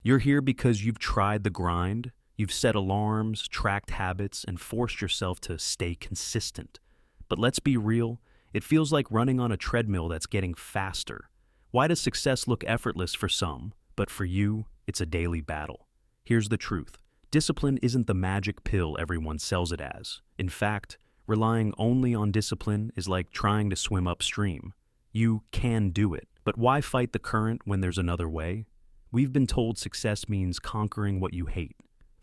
You're here because you've tried the grind, you've set alarms, tracked habits, and forced yourself to stay consistent. But let's be real, it feels like running on a treadmill that's getting faster. Why does success look effortless for some, but for you, it's a daily battle? Here's the truth. Discipline isn't the magic pill everyone sells it as. In fact, relying only on discipline is like trying to swim upstream. You can do it, but why fight the current when there's another way? We've been told success means conquering what you hate.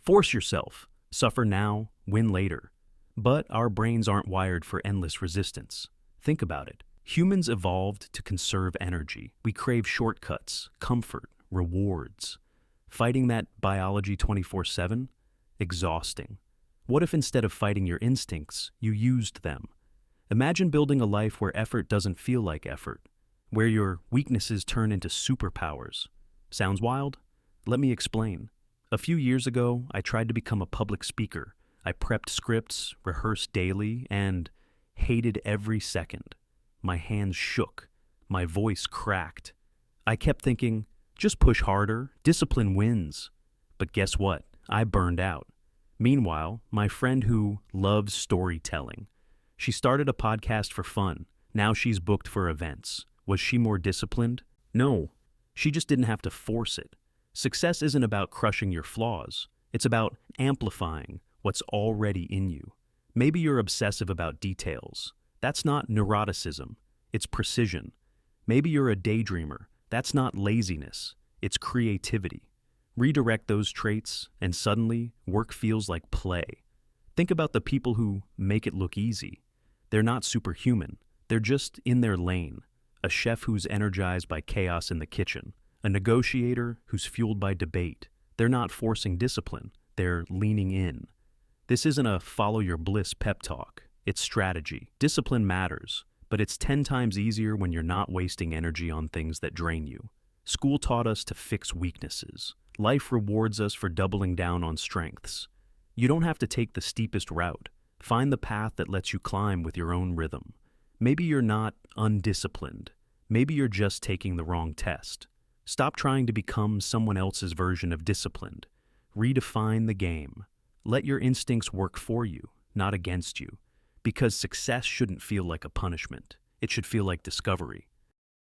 Force yourself, suffer now, win later. But our brains aren't wired for endless resistance. Think about it. Humans evolved to conserve energy. We crave shortcuts, comfort, rewards. Fighting that biology 24/7? Exhausting. What if instead of fighting your instincts, you used them? Imagine building a life where effort doesn't feel like effort, where your weaknesses turn into superpowers. Sounds wild? Let me explain. A few years ago, I tried to become a public speaker. I prepped scripts, rehearsed daily, and hated every second. My hands shook. My voice cracked. I kept thinking, just push harder, discipline wins. But guess what? I burned out. Meanwhile, my friend who loves storytelling, she started a podcast for fun. Now she's booked for events. Was she more disciplined? No. She just didn't have to force it. Success isn't about crushing your flaws. It's about amplifying what's already in you. Maybe you're obsessive about details. That's not neuroticism. It's precision. Maybe you're a daydreamer. That's not laziness. It's creativity. Redirect those traits, and suddenly, work feels like play. Think about the people who make it look easy. They're not superhuman. They're just in their lane. A chef who's energized by chaos in the kitchen. A negotiator who's fueled by debate. They're not forcing discipline. They're leaning in. This isn't a follow your bliss pep talk. It's strategy. Discipline matters, but it's 10 times easier when you're not wasting energy on things that drain you. School taught us to fix weaknesses. Life rewards us for doubling down on strengths. You don't have to take the steepest route. Find the path that lets you climb with your own rhythm. Maybe you're not undisciplined. Maybe you're just taking the wrong test. Stop trying to become someone else's version of disciplined. Redefine the game. Let your instincts work for you, not against you. Because success shouldn't feel like a punishment. It should feel like discovery.